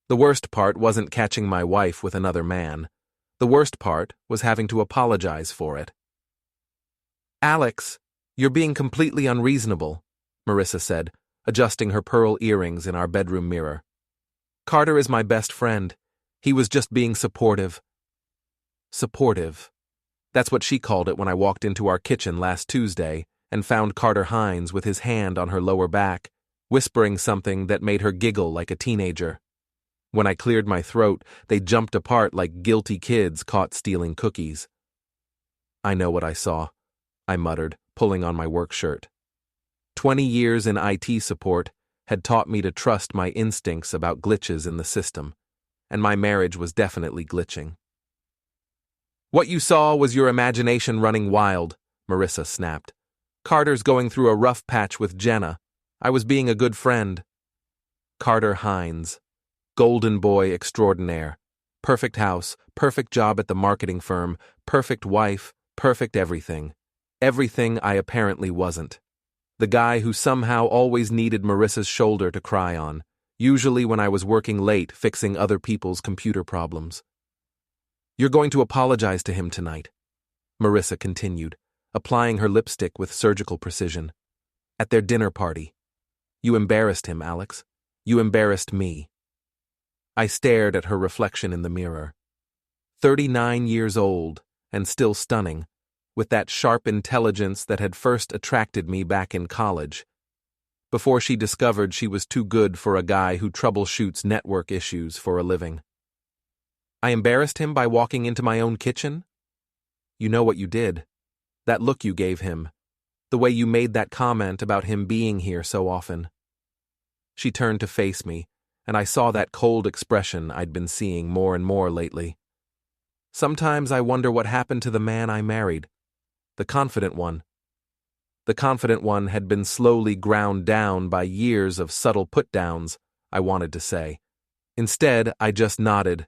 The worst part wasn't catching my wife with another man. The worst part was having to apologize for it. "Alex, you're being completely unreasonable," Marissa said, adjusting her pearl earrings in our bedroom mirror. "Carter is my best friend. He was just being supportive." Supportive. That's what she called it when I walked into our kitchen last Tuesday and found Carter Hines with his hand on her lower back, whispering something that made her giggle like a teenager. When I cleared my throat, they jumped apart like guilty kids caught stealing cookies. "I know what I saw," I muttered, pulling on my work shirt. 20 years in IT support had taught me to trust my instincts about glitches in the system, and my marriage was definitely glitching. "What you saw was your imagination running wild," Marissa snapped. "Carter's going through a rough patch with Jenna. I was being a good friend." Carter Hines. Golden boy extraordinaire. Perfect house, perfect job at the marketing firm, perfect wife, perfect everything. Everything I apparently wasn't. The guy who somehow always needed Marissa's shoulder to cry on, usually when I was working late fixing other people's computer problems. "You're going to apologize to him tonight," Marissa continued, applying her lipstick with surgical precision. "At their dinner party. You embarrassed him, Alex. You embarrassed me." I stared at her reflection in the mirror. 39 years old, and still stunning, with that sharp intelligence that had first attracted me back in college, before she discovered she was too good for a guy who troubleshoots network issues for a living. "I embarrassed him by walking into my own kitchen? You know what you did. That look you gave him. The way you made that comment about him being here so often." She turned to face me, and I saw that cold expression I'd been seeing more and more lately. Sometimes I wonder what happened to the man I married. The confident one. The confident one had been slowly ground down by years of subtle put-downs, I wanted to say. Instead, I just nodded.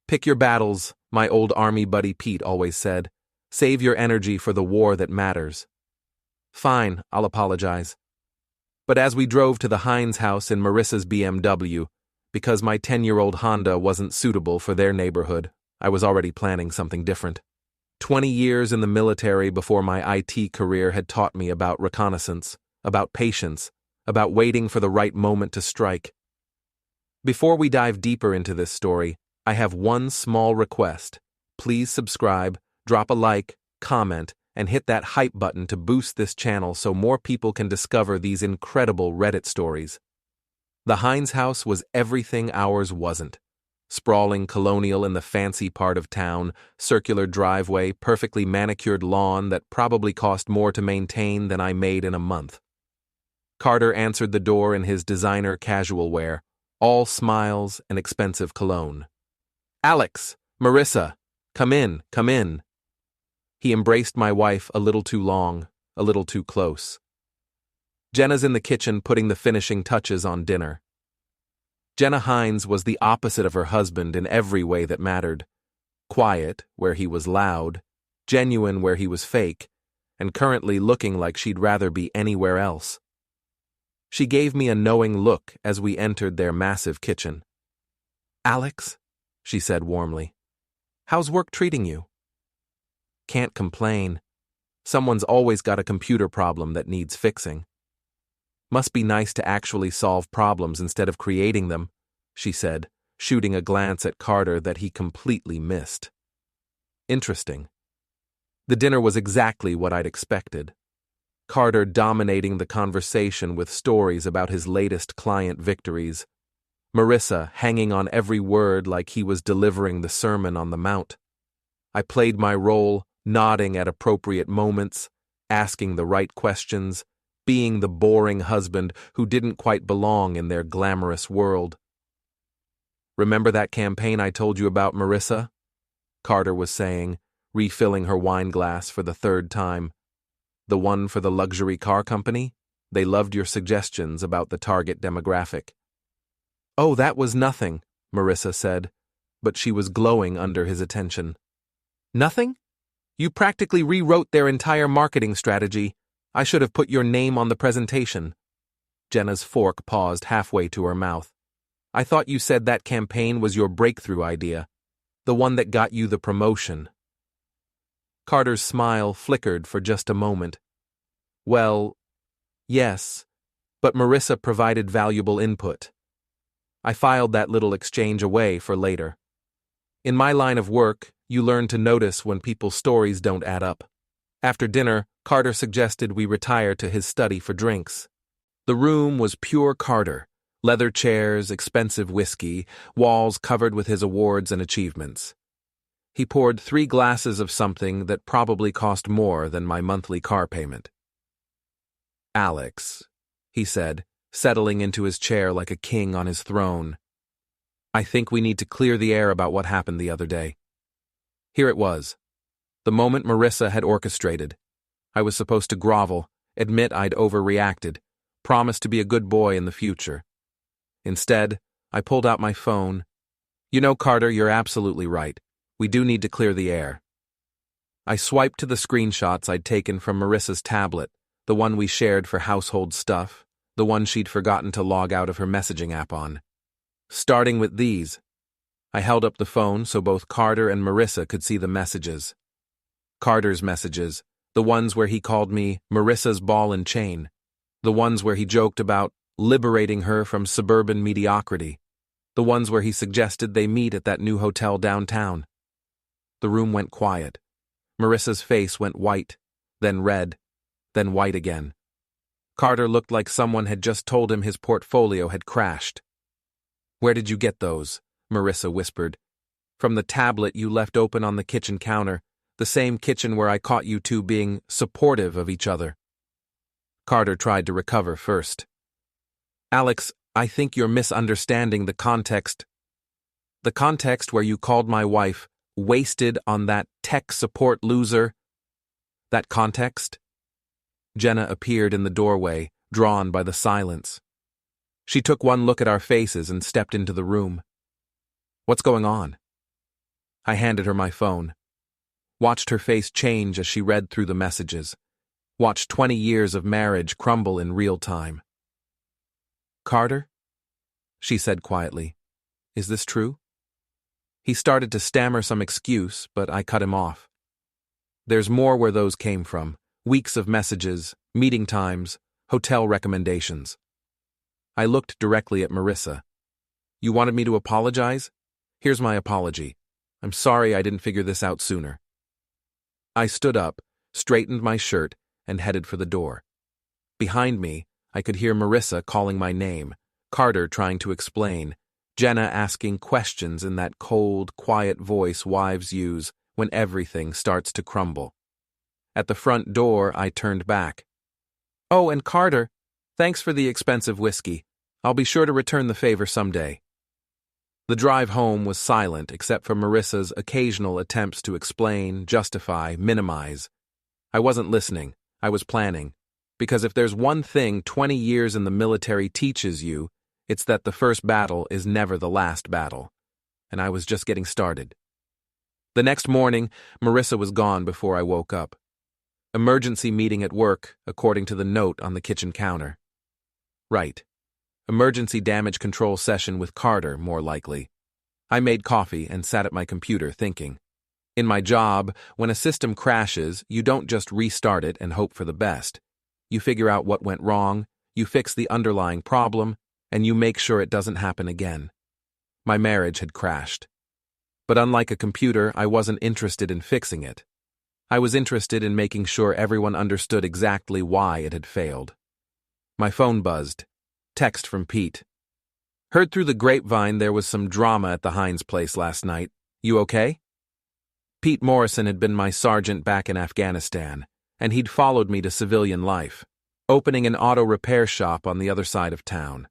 "Pick your battles," my old army buddy Pete always said. "Save your energy for the war that matters." "Fine, I'll apologize." But as we drove to the Hines house in Marissa's BMW, because my 10-year-old Honda wasn't suitable for their neighborhood, I was already planning something different. 20 years in the military before my IT career had taught me about reconnaissance, about patience, about waiting for the right moment to strike. Before we dive deeper into this story, I have one small request. Please subscribe, drop a like, comment, and hit that hype button to boost this channel so more people can discover these incredible Reddit stories. The Hines house was everything ours wasn't. Sprawling colonial in the fancy part of town, circular driveway, perfectly manicured lawn that probably cost more to maintain than I made in a month. Carter answered the door in his designer casual wear, all smiles and expensive cologne. "Alex, Marissa, come in, come in." He embraced my wife a little too long, a little too close. Jenna's in the kitchen putting the finishing touches on dinner. Jenna Hines was the opposite of her husband in every way that mattered. Quiet, where he was loud, genuine where he was fake, and currently looking like she'd rather be anywhere else. She gave me a knowing look as we entered their massive kitchen. "Alex," she said warmly, "how's work treating you?" "Can't complain. Someone's always got a computer problem that needs fixing." "Must be nice to actually solve problems instead of creating them," she said, shooting a glance at Carter that he completely missed. Interesting. The dinner was exactly what I'd expected. Carter dominating the conversation with stories about his latest client victories. Marissa hanging on every word like he was delivering the Sermon on the Mount. I played my role, nodding at appropriate moments, asking the right questions, being the boring husband who didn't quite belong in their glamorous world. "Remember that campaign I told you about, Marissa?" Carter was saying, refilling her wine glass for the third time. "The one for the luxury car company? They loved your suggestions about the target demographic." "Oh, that was nothing," Marissa said, but she was glowing under his attention. "Nothing? You practically rewrote their entire marketing strategy. I should have put your name on the presentation." Jenna's fork paused halfway to her mouth. I thought you said that campaign was your breakthrough idea, the one that got you the promotion. Carter's smile flickered for just a moment. Well, yes, but Marissa provided valuable input. I filed that little exchange away for later. In my line of work, you learn to notice when people's stories don't add up. After dinner, Carter suggested we retire to his study for drinks. The room was pure Carter. Leather chairs, expensive whiskey, walls covered with his awards and achievements. He poured 3 glasses of something that probably cost more than my monthly car payment. Alex, he said, settling into his chair like a king on his throne. I think we need to clear the air about what happened the other day. Here it was. The moment Marissa had orchestrated. I was supposed to grovel, admit I'd overreacted, promise to be a good boy in the future. Instead, I pulled out my phone. You know, Carter, you're absolutely right. We do need to clear the air. I swiped to the screenshots I'd taken from Marissa's tablet, the one we shared for household stuff, the one she'd forgotten to log out of her messaging app on. Starting with these, I held up the phone so both Carter and Marissa could see the messages. Carter's messages, the ones where he called me Marissa's ball and chain, the ones where he joked about liberating her from suburban mediocrity, the ones where he suggested they meet at that new hotel downtown. The room went quiet. Marissa's face went white, then red, then white again. Carter looked like someone had just told him his portfolio had crashed. Where did you get those? Marissa whispered. From the tablet you left open on the kitchen counter, the same kitchen where I caught you two being supportive of each other. Carter tried to recover first. Alex, I think you're misunderstanding the context. The context where you called my wife wasted on that tech support loser. That context? Jenna appeared in the doorway, drawn by the silence. She took one look at our faces and stepped into the room. What's going on? I handed her my phone. Watched her face change as she read through the messages. Watched 20 years of marriage crumble in real time. Carter? She said quietly. Is this true? He started to stammer some excuse, but I cut him off. There's more where those came from. Weeks of messages, meeting times, hotel recommendations. I looked directly at Marissa. You wanted me to apologize? Here's my apology. I'm sorry I didn't figure this out sooner. I stood up, straightened my shirt, and headed for the door. Behind me, I could hear Marissa calling my name, Carter trying to explain, Jenna asking questions in that cold, quiet voice wives use when everything starts to crumble. At the front door, I turned back. Oh, and Carter, thanks for the expensive whiskey. I'll be sure to return the favor someday. The drive home was silent except for Marissa's occasional attempts to explain, justify, minimize. I wasn't listening. I was planning. Because if there's one thing 20 years in the military teaches you, it's that the first battle is never the last battle. And I was just getting started. The next morning, Marissa was gone before I woke up. Emergency meeting at work, according to the note on the kitchen counter. Right. Emergency damage control session with Carter, more likely. I made coffee and sat at my computer thinking. In my job, when a system crashes, you don't just restart it and hope for the best. You figure out what went wrong, you fix the underlying problem, and you make sure it doesn't happen again. My marriage had crashed. But unlike a computer, I wasn't interested in fixing it. I was interested in making sure everyone understood exactly why it had failed. My phone buzzed. Text from Pete. Heard through the grapevine there was some drama at the Hines place last night. You okay? Pete Morrison had been my sergeant back in Afghanistan, and he'd followed me to civilian life, opening an auto repair shop on the other side of town.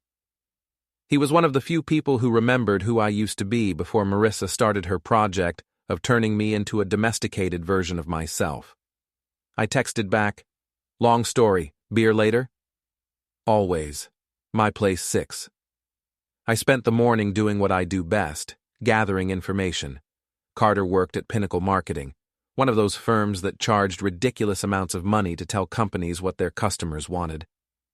He was one of the few people who remembered who I used to be before Marissa started her project of turning me into a domesticated version of myself. I texted back, long story, beer later? Always. My place 6. I spent the morning doing what I do best, gathering information. Carter worked at Pinnacle Marketing, one of those firms that charged ridiculous amounts of money to tell companies what their customers wanted.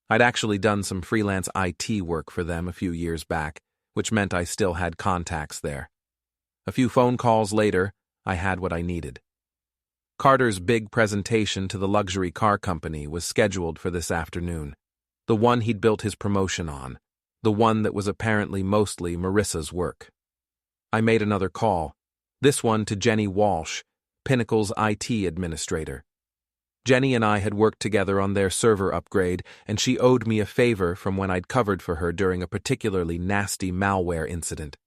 I'd actually done some freelance IT work for them a few years back, which meant I still had contacts there. A few phone calls later, I had what I needed. Carter's big presentation to the luxury car company was scheduled for this afternoon, the one he'd built his promotion on, the one that was apparently mostly Marissa's work. I made another call, this one to Jenny Walsh, Pinnacle's IT administrator. Jenny and I had worked together on their server upgrade, and she owed me a favor from when I'd covered for her during a particularly nasty malware incident.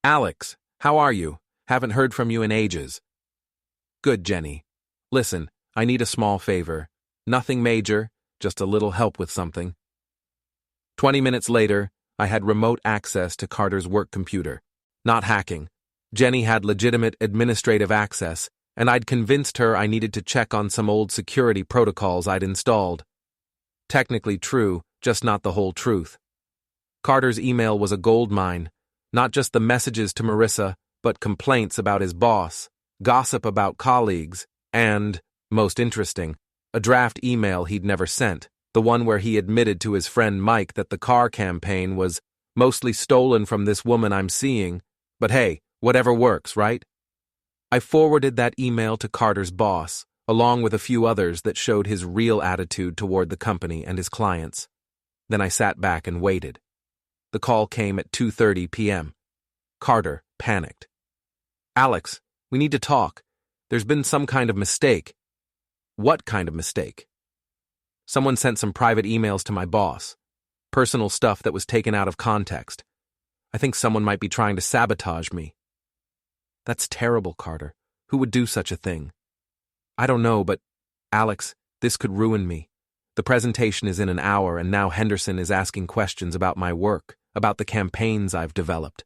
"Alex, how are you? Haven't heard from you in ages." "Good, Jenny. Listen, I need a small favor. Nothing major, just a little help with something." 20 minutes later, I had remote access to Carter's work computer. Not hacking. Jenny had legitimate administrative access, and I'd convinced her I needed to check on some old security protocols I'd installed. Technically true, just not the whole truth. Carter's email was a goldmine, not just the messages to Marissa, but complaints about his boss, gossip about colleagues, and, most interesting, a draft email he'd never sent, the one where he admitted to his friend Mike that the car campaign was mostly stolen from this woman I'm seeing, but hey, whatever works, right? I forwarded that email to Carter's boss, along with a few others that showed his real attitude toward the company and his clients. Then I sat back and waited. The call came at 2:30 p.m. Carter panicked. "Alex, we need to talk. There's been some kind of mistake." "What kind of mistake?" "Someone sent some private emails to my boss. Personal stuff that was taken out of context. I think someone might be trying to sabotage me." "That's terrible, Carter. Who would do such a thing?" "I don't know, but, Alex, this could ruin me. The presentation is in an hour, and now Henderson is asking questions about my work, about the campaigns I've developed."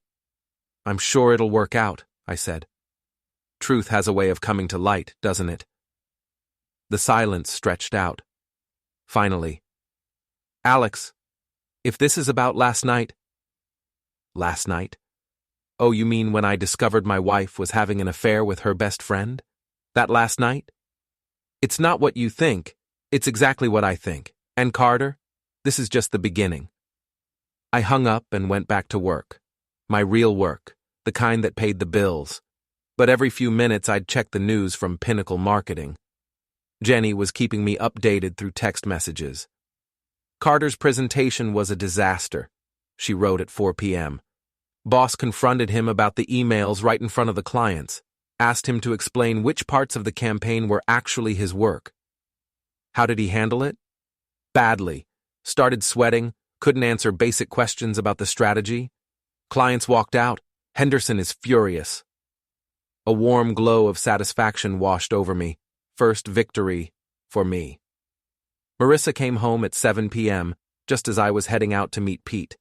"I'm sure it'll work out," I said. "Truth has a way of coming to light, doesn't it?" The silence stretched out. Finally, "Alex, if this is about last night—" "Last night? Oh, you mean when I discovered my wife was having an affair with her best friend? That last night? It's not what you think. It's exactly what I think. And Carter, this is just the beginning." I hung up and went back to work. My real work, the kind that paid the bills. But every few minutes I'd check the news from Pinnacle Marketing. Jenny was keeping me updated through text messages. Carter's presentation was a disaster, she wrote at 4 p.m. Boss confronted him about the emails right in front of the clients, asked him to explain which parts of the campaign were actually his work. How did he handle it? Badly. Started sweating, couldn't answer basic questions about the strategy. Clients walked out. Henderson is furious. A warm glow of satisfaction washed over me. First victory for me. Marissa came home at 7 p.m., just as I was heading out to meet Pete.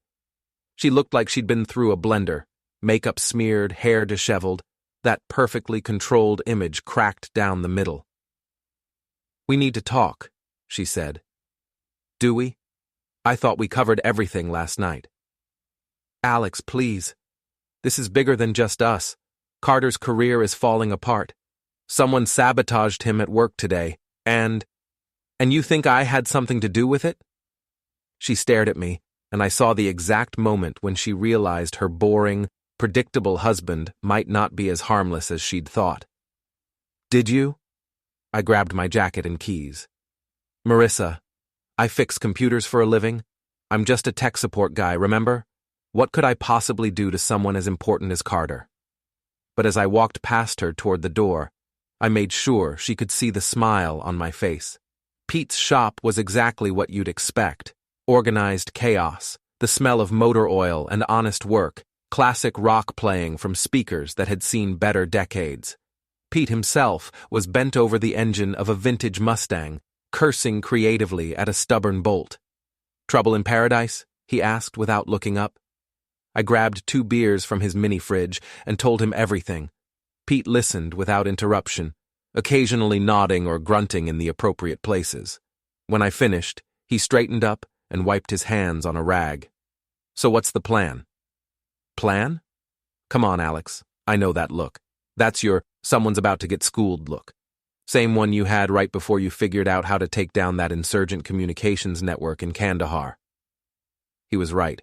She looked like she'd been through a blender, makeup smeared, hair disheveled, that perfectly controlled image cracked down the middle. "We need to talk," she said. "Do we? I thought we covered everything last night." "Alex, please. This is bigger than just us. Carter's career is falling apart. Someone sabotaged him at work today, and you think I had something to do with it?" She stared at me, and I saw the exact moment when she realized her boring, predictable husband might not be as harmless as she'd thought. "Did you?" I grabbed my jacket and keys. "Marissa, I fix computers for a living. I'm just a tech support guy, remember? What could I possibly do to someone as important as Carter?" But as I walked past her toward the door, I made sure she could see the smile on my face. Pete's shop was exactly what you'd expect. Organized chaos, the smell of motor oil and honest work, classic rock playing from speakers that had seen better decades. Pete himself was bent over the engine of a vintage Mustang, cursing creatively at a stubborn bolt. "Trouble in paradise?" he asked without looking up. I grabbed 2 beers from his mini-fridge and told him everything. Pete listened without interruption, occasionally nodding or grunting in the appropriate places. When I finished, he straightened up and wiped his hands on a rag. "So what's the plan?" "Plan? Come on, Alex. I know that look. That's your someone's about to get schooled look. Same one you had right before you figured out how to take down that insurgent communications network in Kandahar." He was right.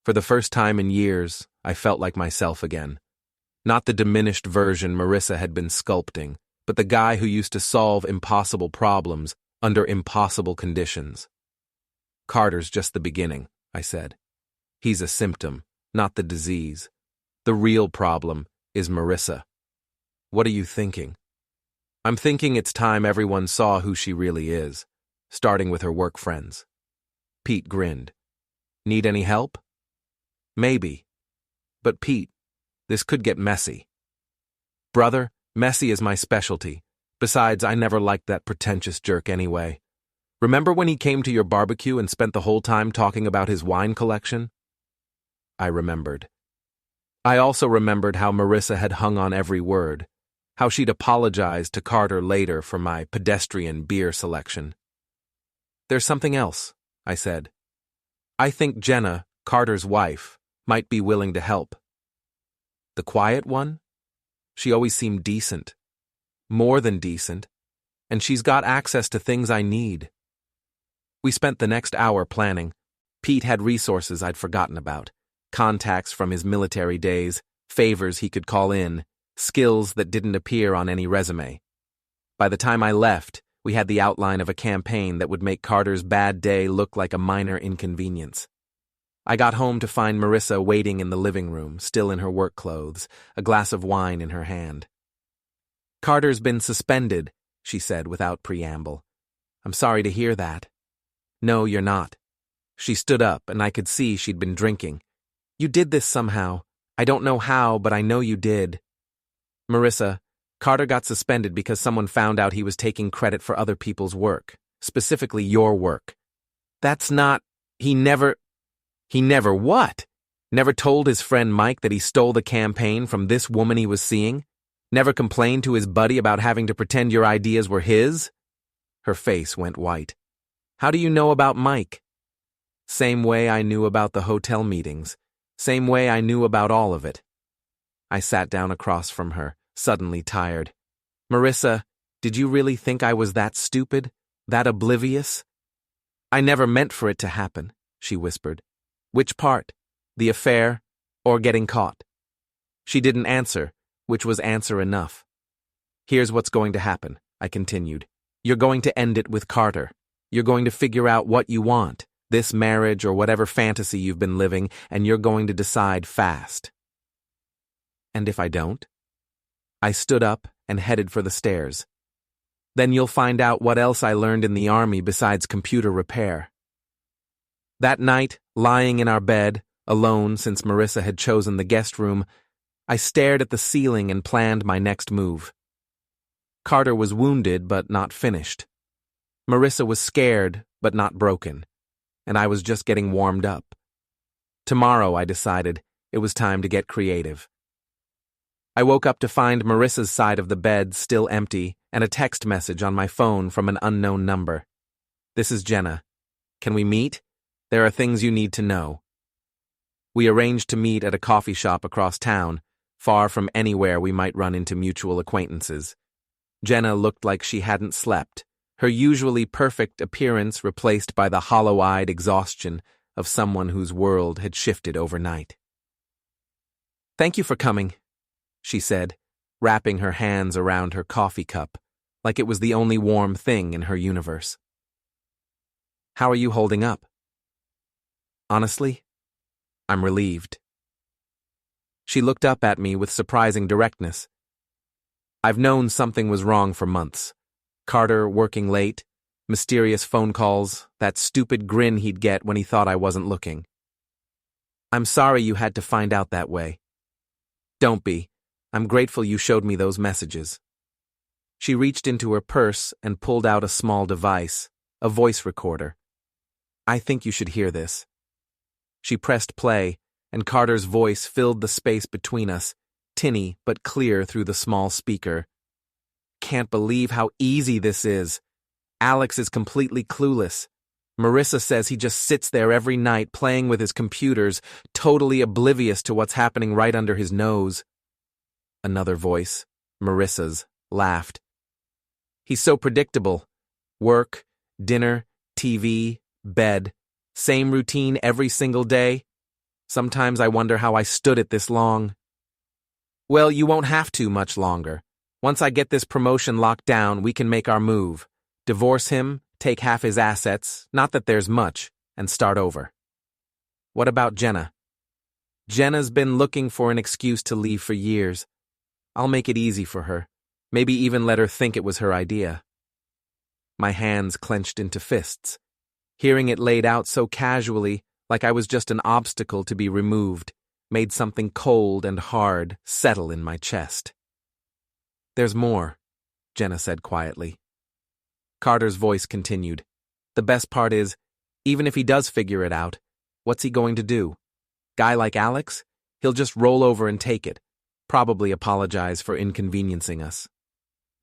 For the first time in years, I felt like myself again. Not the diminished version Marissa had been sculpting, but the guy who used to solve impossible problems under impossible conditions. Carter's just the beginning, I said. He's a symptom, not the disease. The real problem is Marissa. What are you thinking? I'm thinking it's time everyone saw who she really is, starting with her work friends. Pete grinned. Need any help? Maybe. But Pete, this could get messy. Brother, messy is my specialty. Besides, I never liked that pretentious jerk anyway. Remember when he came to your barbecue and spent the whole time talking about his wine collection? I remembered. I also remembered how Marissa had hung on every word, how she'd apologized to Carter later for my pedestrian beer selection. There's something else, I said. I think Jenna, Carter's wife, might be willing to help. The quiet one? She always seemed decent. More than decent. And she's got access to things I need. We spent the next hour planning. Pete had resources I'd forgotten about. Contacts from his military days, favors he could call in, skills that didn't appear on any resume. By the time I left, we had the outline of a campaign that would make Carter's bad day look like a minor inconvenience. I got home to find Marissa waiting in the living room, still in her work clothes, a glass of wine in her hand. Carter's been suspended, she said without preamble. I'm sorry to hear that. No, you're not. She stood up, and I could see she'd been drinking. You did this somehow. I don't know how, but I know you did. Marissa, Carter got suspended because someone found out he was taking credit for other people's work, specifically your work. That's not... He never what? Never told his friend Mike that he stole the campaign from this woman he was seeing? Never complained to his buddy about having to pretend your ideas were his? Her face went white. How do you know about Mike? Same way I knew about the hotel meetings. Same way I knew about all of it. I sat down across from her, suddenly tired. Marissa, did you really think I was that stupid? That oblivious? I never meant for it to happen, she whispered. Which part? The affair, or getting caught? She didn't answer, which was answer enough. Here's what's going to happen, I continued. You're going to end it with Carter. You're going to figure out what you want, this marriage or whatever fantasy you've been living, and you're going to decide fast. And if I don't? I stood up and headed for the stairs. Then you'll find out what else I learned in the army besides computer repair. That night, lying in our bed, alone since Marissa had chosen the guest room, I stared at the ceiling and planned my next move. Carter was wounded but not finished. Marissa was scared but not broken, and I was just getting warmed up. Tomorrow, I decided, it was time to get creative. I woke up to find Marissa's side of the bed still empty and a text message on my phone from an unknown number. This is Jenna. Can we meet? There are things you need to know. We arranged to meet at a coffee shop across town, far from anywhere we might run into mutual acquaintances. Jenna looked like she hadn't slept, her usually perfect appearance replaced by the hollow-eyed exhaustion of someone whose world had shifted overnight. Thank you for coming, she said, wrapping her hands around her coffee cup, like it was the only warm thing in her universe. How are you holding up? Honestly, I'm relieved. She looked up at me with surprising directness. I've known something was wrong for months. Carter working late, mysterious phone calls, that stupid grin he'd get when he thought I wasn't looking. I'm sorry you had to find out that way. Don't be. I'm grateful you showed me those messages. She reached into her purse and pulled out a small device, a voice recorder. I think you should hear this. She pressed play, and Carter's voice filled the space between us, tinny but clear through the small speaker. Can't believe how easy this is. Alex is completely clueless. Marissa says he just sits there every night playing with his computers, totally oblivious to what's happening right under his nose. Another voice, Marissa's, laughed. He's so predictable. Work, dinner, TV, bed. Same routine every single day. Sometimes I wonder how I stood it this long. Well, you won't have to much longer. Once I get this promotion locked down, we can make our move. Divorce him, take half his assets, not that there's much, and start over. What about Jenna? Jenna's been looking for an excuse to leave for years. I'll make it easy for her. Maybe even let her think it was her idea. My hands clenched into fists. Hearing it laid out so casually, like I was just an obstacle to be removed, made something cold and hard settle in my chest. There's more, Jenna said quietly. Carter's voice continued. The best part is, even if he does figure it out, what's he going to do? Guy like Alex? He'll just roll over and take it, probably apologize for inconveniencing us.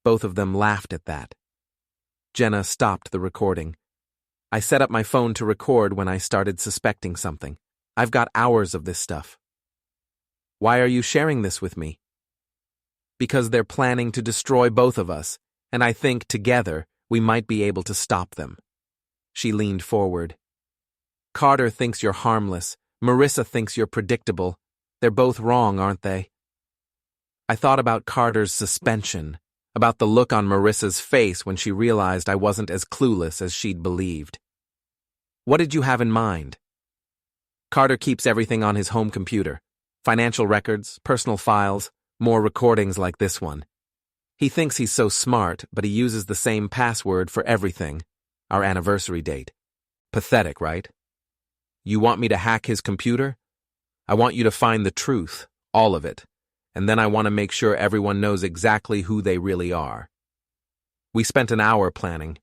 Both of them laughed at that. Jenna stopped the recording. I set up my phone to record when I started suspecting something. I've got hours of this stuff. Why are you sharing this with me? Because they're planning to destroy both of us, and I think, together, we might be able to stop them. She leaned forward. Carter thinks you're harmless. Marissa thinks you're predictable. They're both wrong, aren't they? I thought about Carter's suspension, about the look on Marissa's face when she realized I wasn't as clueless as she'd believed. What did you have in mind? Carter keeps everything on his home computer. Financial records, personal files, more recordings like this one. He thinks he's so smart, but he uses the same password for everything. Our anniversary date. Pathetic, right? You want me to hack his computer? I want you to find the truth, all of it, and then I want to make sure everyone knows exactly who they really are. We spent an hour planning.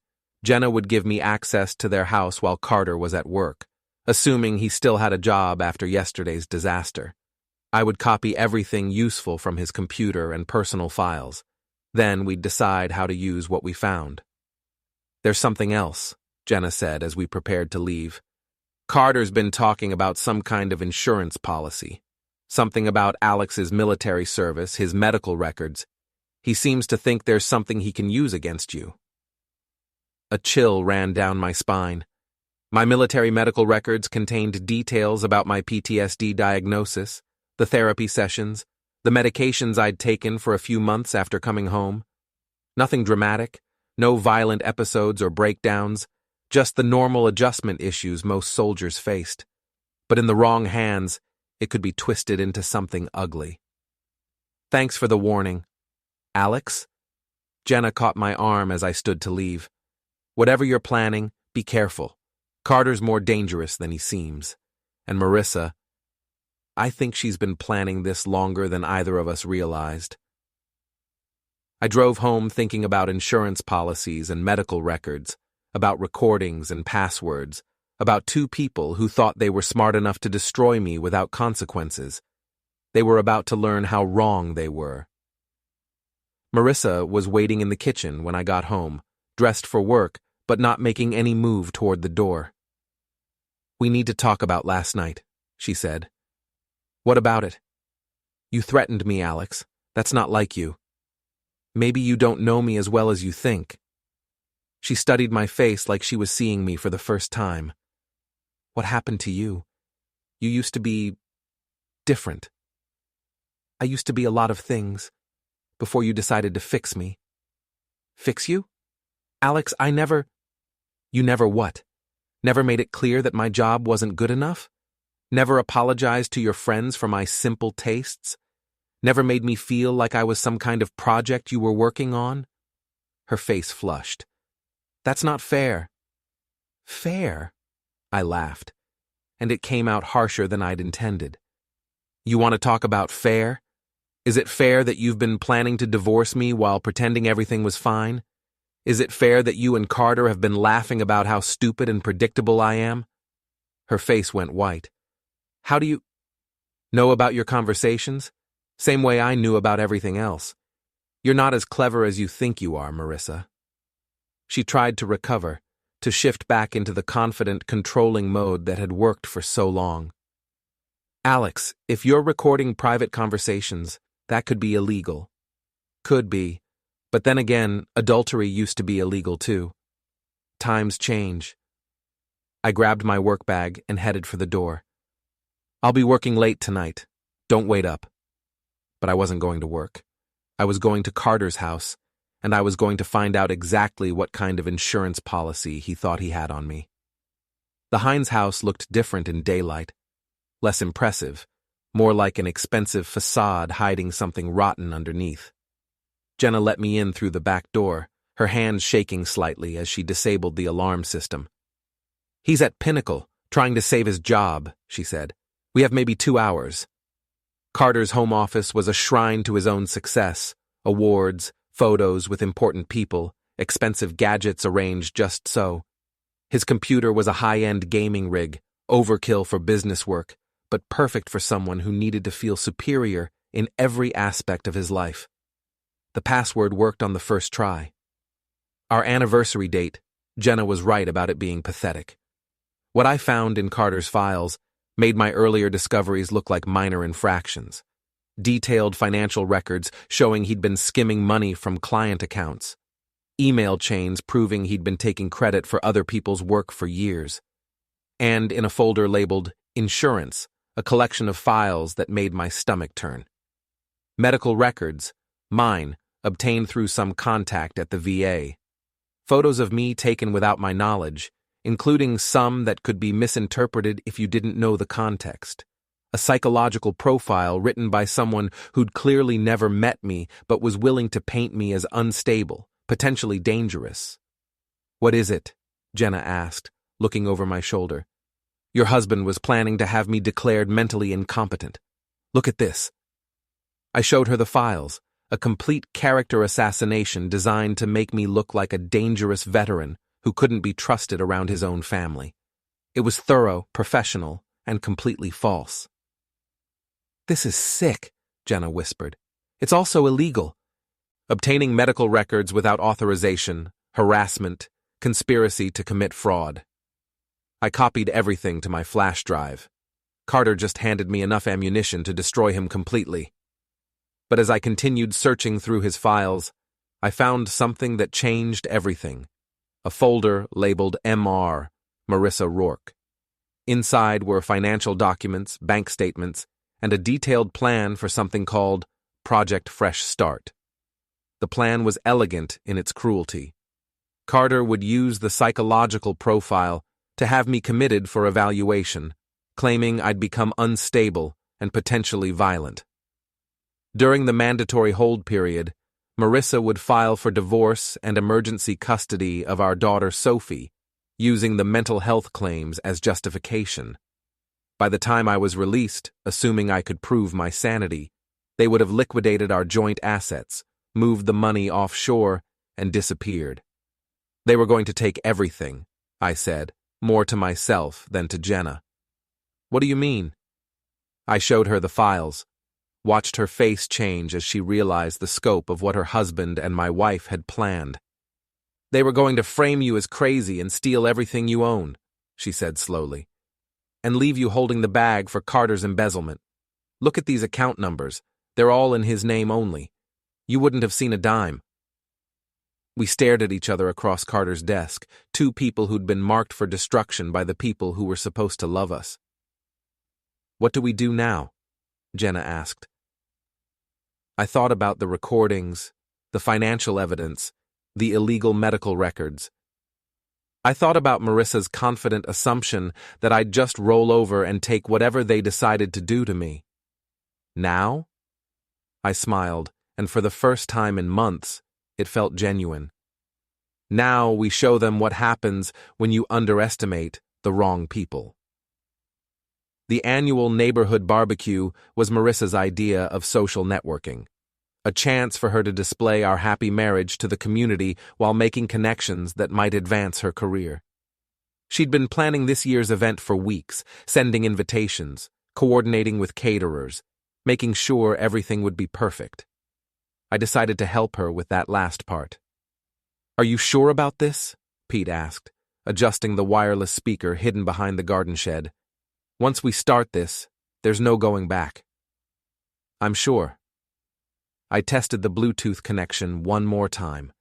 Jenna would give me access to their house while Carter was at work, assuming he still had a job after yesterday's disaster. I would copy everything useful from his computer and personal files. Then we'd decide how to use what we found. There's something else, Jenna said as we prepared to leave. Carter's been talking about some kind of insurance policy. Something about Alex's military service, his medical records. He seems to think there's something he can use against you. A chill ran down my spine. My military medical records contained details about my PTSD diagnosis, the therapy sessions, the medications I'd taken for a few months after coming home. Nothing dramatic, no violent episodes or breakdowns, just the normal adjustment issues most soldiers faced. But in the wrong hands, it could be twisted into something ugly. Thanks for the warning. Alex? Jenna caught my arm as I stood to leave. Whatever you're planning, be careful. Carter's more dangerous than he seems. And Marissa, I think she's been planning this longer than either of us realized. I drove home thinking about insurance policies and medical records, about recordings and passwords, about two people who thought they were smart enough to destroy me without consequences. They were about to learn how wrong they were. Marissa was waiting in the kitchen when I got home, dressed for work, but not making any move toward the door. We need to talk about last night, she said. What about it? You threatened me, Alex. That's not like you. Maybe you don't know me as well as you think. She studied my face like she was seeing me for the first time. What happened to you? You used to be different. I used to be a lot of things before you decided to fix me. Fix you? Alex, You never what? Never made it clear that my job wasn't good enough? Never apologized to your friends for my simple tastes? Never made me feel like I was some kind of project you were working on? Her face flushed. That's not fair. Fair? I laughed, and it came out harsher than I'd intended. You want to talk about fair? Is it fair that you've been planning to divorce me while pretending everything was fine? Is it fair that you and Carter have been laughing about how stupid and predictable I am? Her face went white. How do you know about your conversations? Same way I knew about everything else. You're not as clever as you think you are, Marissa. She tried to recover, to shift back into the confident, controlling mode that had worked for so long. Alex, if you're recording private conversations, that could be illegal. Could be. But then again, adultery used to be illegal too. Times change. I grabbed my work bag and headed for the door. I'll be working late tonight. Don't wait up. But I wasn't going to work. I was going to Carter's house, and I was going to find out exactly what kind of insurance policy he thought he had on me. The Hines house looked different in daylight, less impressive, more like an expensive facade hiding something rotten underneath. Jenna let me in through the back door, her hands shaking slightly as she disabled the alarm system. "He's at Pinnacle, trying to save his job," she said. "We have maybe 2 hours." Carter's home office was a shrine to his own success: awards, photos with important people, expensive gadgets arranged just so. His computer was a high-end gaming rig, overkill for business work, but perfect for someone who needed to feel superior in every aspect of his life. The password worked on the first try. Our anniversary date, Jenna was right about it being pathetic. What I found in Carter's files made my earlier discoveries look like minor infractions. Detailed financial records showing he'd been skimming money from client accounts. Email chains proving he'd been taking credit for other people's work for years. And in a folder labeled Insurance, a collection of files that made my stomach turn. Medical records, mine, obtained through some contact at the VA. Photos of me taken without my knowledge, including some that could be misinterpreted if you didn't know the context. A psychological profile written by someone who'd clearly never met me but was willing to paint me as unstable, potentially dangerous. "What is it?" Jenna asked, looking over my shoulder. "Your husband was planning to have me declared mentally incompetent. Look at this." I showed her the files, a complete character assassination designed to make me look like a dangerous veteran who couldn't be trusted around his own family. It was thorough, professional, and completely false. "This is sick," Jenna whispered. "It's also illegal. Obtaining medical records without authorization, harassment, conspiracy to commit fraud." I copied everything to my flash drive. Carter just handed me enough ammunition to destroy him completely. But as I continued searching through his files, I found something that changed everything. A folder labeled MR, Marissa Rourke. Inside were financial documents, bank statements, and a detailed plan for something called Project Fresh Start. The plan was elegant in its cruelty. Carter would use the psychological profile to have me committed for evaluation, claiming I'd become unstable and potentially violent. During the mandatory hold period, Marissa would file for divorce and emergency custody of our daughter Sophie, using the mental health claims as justification. By the time I was released, assuming I could prove my sanity, they would have liquidated our joint assets, moved the money offshore, and disappeared. They were going to take everything, I said, more to myself than to Jenna. "What do you mean?" I showed her the files, watched her face change as she realized the scope of what her husband and my wife had planned. "They were going to frame you as crazy and steal everything you own," she said slowly, "and leave you holding the bag for Carter's embezzlement. Look at these account numbers. They're all in his name only. You wouldn't have seen a dime." We stared at each other across Carter's desk, two people who'd been marked for destruction by the people who were supposed to love us. "What do we do now?" Jenna asked. I thought about the recordings, the financial evidence, the illegal medical records. I thought about Marissa's confident assumption that I'd just roll over and take whatever they decided to do to me. Now? I smiled, and for the first time in months, it felt genuine. Now we show them what happens when you underestimate the wrong people. The annual neighborhood barbecue was Marissa's idea of social networking, a chance for her to display our happy marriage to the community while making connections that might advance her career. She'd been planning this year's event for weeks, sending invitations, coordinating with caterers, making sure everything would be perfect. I decided to help her with that last part. "Are you sure about this?" Pete asked, adjusting the wireless speaker hidden behind the garden shed. "Once we start this, there's no going back." "I'm sure." I tested the Bluetooth connection one more time.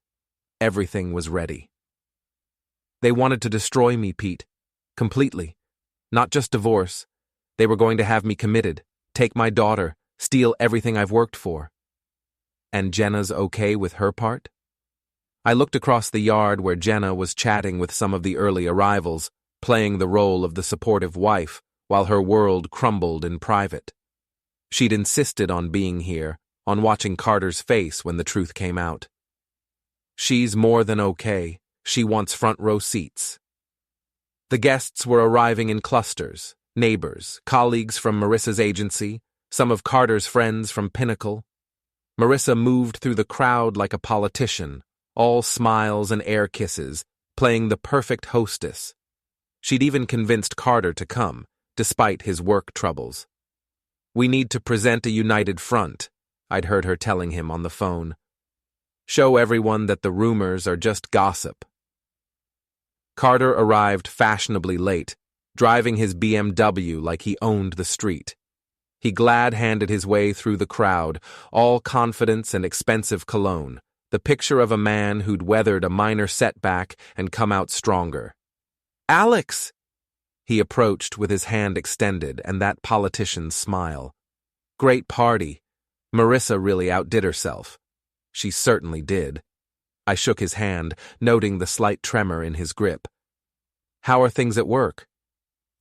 Everything was ready. They wanted to destroy me, Pete. Completely. Not just divorce. They were going to have me committed, take my daughter, steal everything I've worked for. And Jenna's okay with her part? I looked across the yard where Jenna was chatting with some of the early arrivals, playing the role of the supportive wife, while her world crumbled in private. She'd insisted on being here, on watching Carter's face when the truth came out. She's more than okay. She wants front row seats. The guests were arriving in clusters, neighbors, colleagues from Marissa's agency, some of Carter's friends from Pinnacle. Marissa moved through the crowd like a politician, all smiles and air kisses, playing the perfect hostess. She'd even convinced Carter to come, despite his work troubles. "We need to present a united front," I'd heard her telling him on the phone. "Show everyone that the rumors are just gossip." Carter arrived fashionably late, driving his BMW like he owned the street. He glad-handed his way through the crowd, all confidence and expensive cologne, the picture of a man who'd weathered a minor setback and come out stronger. "Alex!" He approached with his hand extended and that politician's smile. "Great party. Marissa really outdid herself." She certainly did. I shook his hand, noting the slight tremor in his grip. "How are things at work?"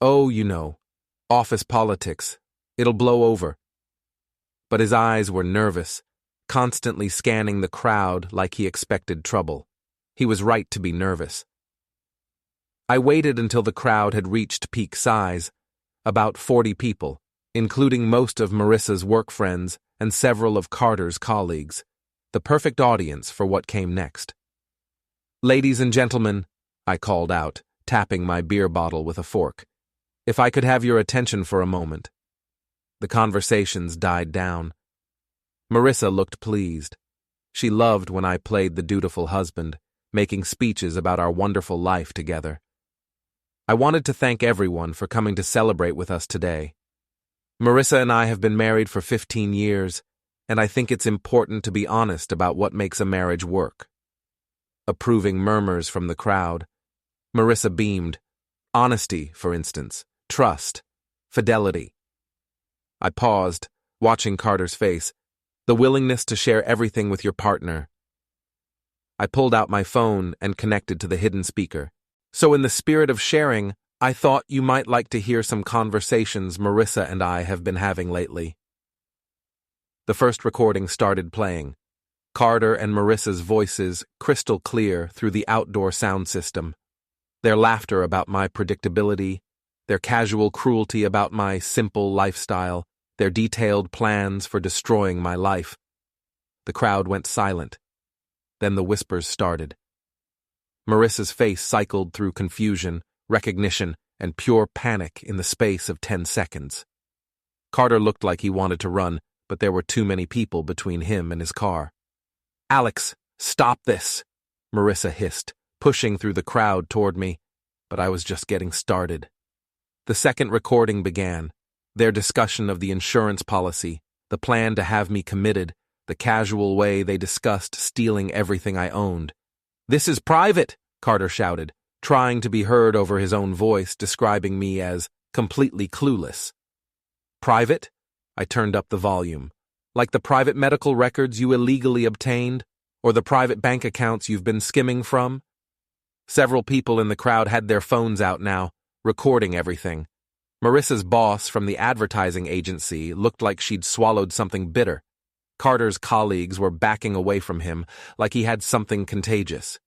"Oh, you know, office politics. It'll blow over." But his eyes were nervous, constantly scanning the crowd like he expected trouble. He was right to be nervous. I waited until the crowd had reached peak size, about 40 people, including most of Marissa's work friends and several of Carter's colleagues, the perfect audience for what came next. "Ladies and gentlemen," I called out, tapping my beer bottle with a fork, "if I could have your attention for a moment." The conversations died down. Marissa looked pleased. She loved when I played the dutiful husband, making speeches about our wonderful life together. I wanted to thank everyone for coming to celebrate with us today. Marissa and I have been married for 15 years, and I think it's important to be honest about what makes a marriage work. Approving murmurs from the crowd. Marissa beamed. Honesty, for instance. Trust. Fidelity. I paused, watching Carter's face. The willingness to share everything with your partner. I pulled out my phone and connected to the hidden speaker. "So in the spirit of sharing, I thought you might like to hear some conversations Marissa and I have been having lately." The first recording started playing. Carter and Marissa's voices crystal clear through the outdoor sound system. Their laughter about my predictability, their casual cruelty about my simple lifestyle, their detailed plans for destroying my life. The crowd went silent. Then the whispers started. Marissa's face cycled through confusion, recognition, and pure panic in the space of 10 seconds. Carter looked like he wanted to run, but there were too many people between him and his car. "Alex, stop this," Marissa hissed, pushing through the crowd toward me, but I was just getting started. The second recording began, their discussion of the insurance policy, the plan to have me committed, the casual way they discussed stealing everything I owned. "This is private," Carter shouted, trying to be heard over his own voice, describing me as completely clueless. "Private?" I turned up the volume. "Like the private medical records you illegally obtained, or the private bank accounts you've been skimming from?" Several people in the crowd had their phones out now, recording everything. Marissa's boss from the advertising agency looked like she'd swallowed something bitter. Carter's colleagues were backing away from him like he had something contagious.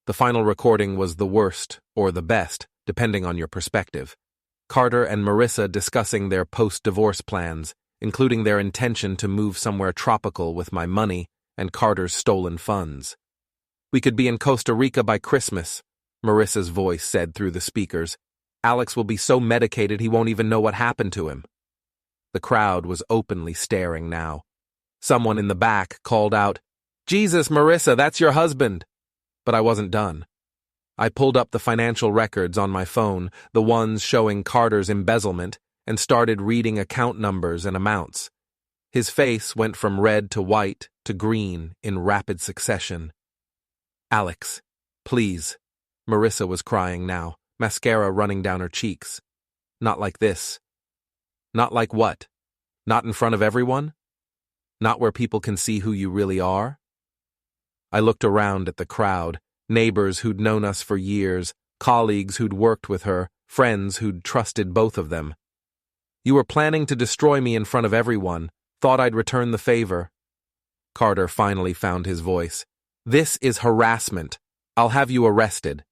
The final recording was the worst, or the best, depending on your perspective. Carter and Marissa discussing their post-divorce plans, including their intention to move somewhere tropical with my money and Carter's stolen funds. "We could be in Costa Rica by Christmas," Marissa's voice said through the speakers. "Alex will be so medicated he won't even know what happened to him." The crowd was openly staring now. Someone in the back called out, "Jesus, Marissa, that's your husband!" But I wasn't done. I pulled up the financial records on my phone, the ones showing Carter's embezzlement, and started reading account numbers and amounts. His face went from red to white to green in rapid succession. "Alex, please," Marissa was crying now, mascara running down her cheeks. "Not like this." Not like what? Not in front of everyone? Not where people can see who you really are? I looked around at the crowd, neighbors who'd known us for years, colleagues who'd worked with her, friends who'd trusted both of them. You were planning to destroy me in front of everyone, thought I'd return the favor. Carter finally found his voice. This is harassment. I'll have you arrested.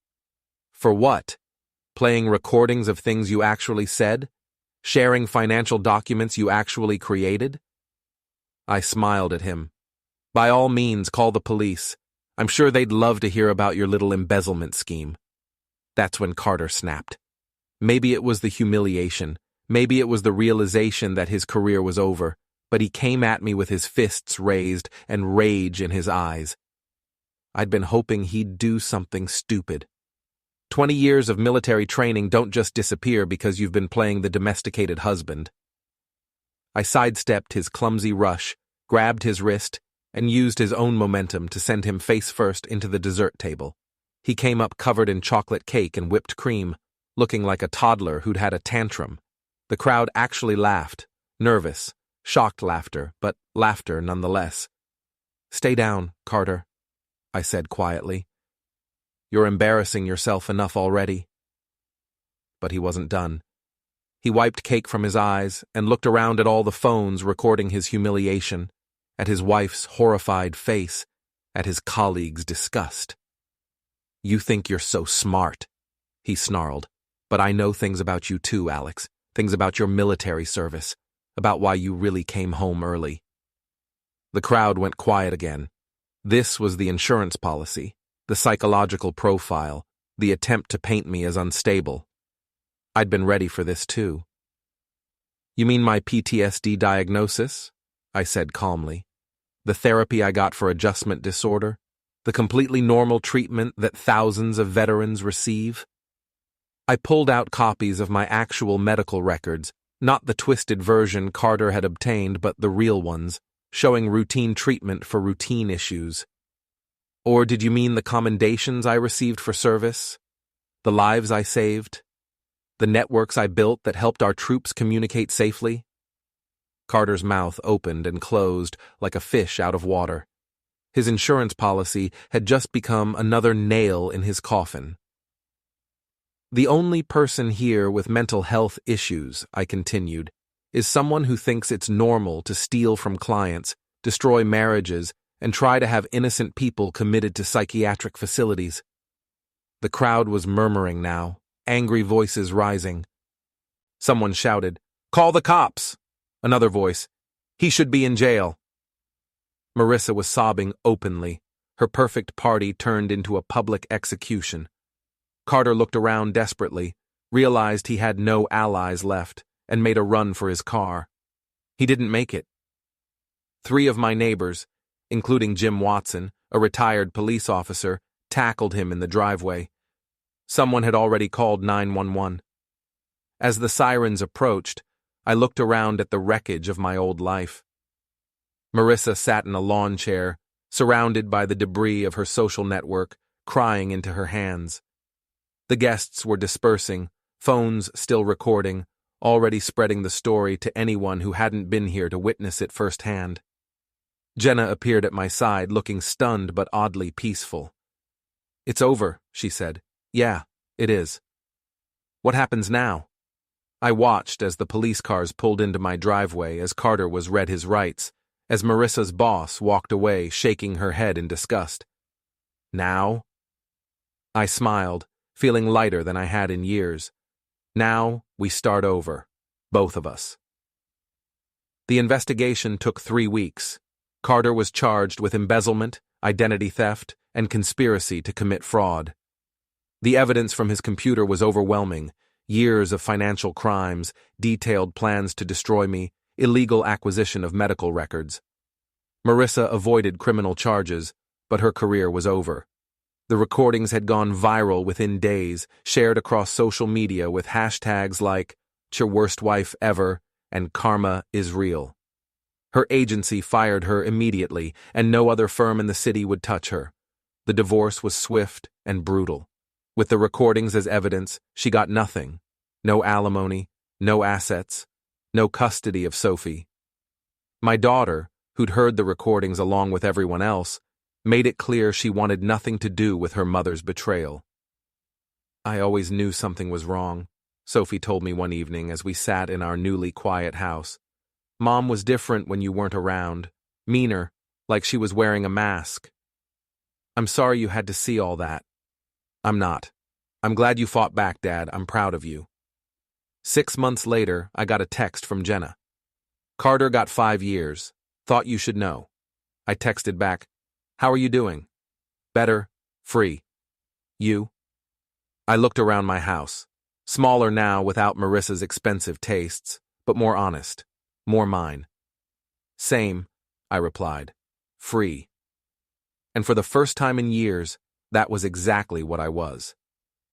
For what? Playing recordings of things you actually said? Sharing financial documents you actually created? I smiled at him. By all means, call the police. I'm sure they'd love to hear about your little embezzlement scheme. That's when Carter snapped. Maybe it was the humiliation. Maybe it was the realization that his career was over, but he came at me with his fists raised and rage in his eyes. I'd been hoping he'd do something stupid. 20 years of military training don't just disappear because you've been playing the domesticated husband. I sidestepped his clumsy rush, grabbed his wrist, and used his own momentum to send him face first into the dessert table. He came up covered in chocolate cake and whipped cream, looking like a toddler who'd had a tantrum. The crowd actually laughed, nervous, shocked laughter, but laughter nonetheless. Stay down, Carter, I said quietly. You're embarrassing yourself enough already. But he wasn't done. He wiped cake from his eyes and looked around at all the phones recording his humiliation, at his wife's horrified face, at his colleagues' disgust. You think you're so smart, he snarled, but I know things about you too, Alex, things about your military service, about why you really came home early. The crowd went quiet again. This was the insurance policy, the psychological profile, the attempt to paint me as unstable. I'd been ready for this too. You mean my PTSD diagnosis? I said calmly. The therapy I got for adjustment disorder? The completely normal treatment that thousands of veterans receive? I pulled out copies of my actual medical records, not the twisted version Carter had obtained, but the real ones, showing routine treatment for routine issues. Or did you mean the commendations I received for service? The lives I saved? The networks I built that helped our troops communicate safely? Carter's mouth opened and closed like a fish out of water. His insurance policy had just become another nail in his coffin. The only person here with mental health issues, I continued, is someone who thinks it's normal to steal from clients, destroy marriages, and try to have innocent people committed to psychiatric facilities. The crowd was murmuring now, angry voices rising. Someone shouted, "Call the cops!" Another voice, "He should be in jail." Marissa was sobbing openly. Her perfect party turned into a public execution. Carter looked around desperately, realized he had no allies left, and made a run for his car. He didn't make it. 3 of my neighbors, including Jim Watson, a retired police officer, tackled him in the driveway. Someone had already called 911. As the sirens approached, I looked around at the wreckage of my old life. Marissa sat in a lawn chair, surrounded by the debris of her social network, crying into her hands. The guests were dispersing, phones still recording, already spreading the story to anyone who hadn't been here to witness it firsthand. Jenna appeared at my side, looking stunned but oddly peaceful. "It's over," she said. "Yeah, it is." "What happens now?" I watched as the police cars pulled into my driveway as Carter was read his rights, as Marissa's boss walked away, shaking her head in disgust. "Now?" I smiled, feeling lighter than I had in years. Now we start over, both of us. The investigation took 3 weeks. Carter was charged with embezzlement, identity theft, and conspiracy to commit fraud. The evidence from his computer was overwhelming: years of financial crimes, detailed plans to destroy me, illegal acquisition of medical records. Marissa avoided criminal charges, but her career was over. The recordings had gone viral within days, shared across social media with hashtags like "your worst wife ever" and "karma is real." Her agency fired her immediately, and no other firm in the city would touch her. The divorce was swift and brutal. With the recordings as evidence, she got nothing. No alimony, no assets, No custody of Sophie. My daughter, who'd heard the recordings along with everyone else, made it clear she wanted nothing to do with her mother's betrayal. I always knew something was wrong, Sophie told me one evening as we sat in our newly quiet house. Mom was different when you weren't around, meaner, like she was wearing a mask. I'm sorry you had to see all that. I'm not. I'm glad you fought back, Dad. I'm proud of you. 6 months later, I got a text from Jenna. Carter got 5 years. Thought you should know. I texted back, how are you doing? Better, free. You? I looked around my house. Smaller now without Marissa's expensive tastes, but more honest. More mine. Same, I replied. Free. And for the first time in years, that was exactly what I was.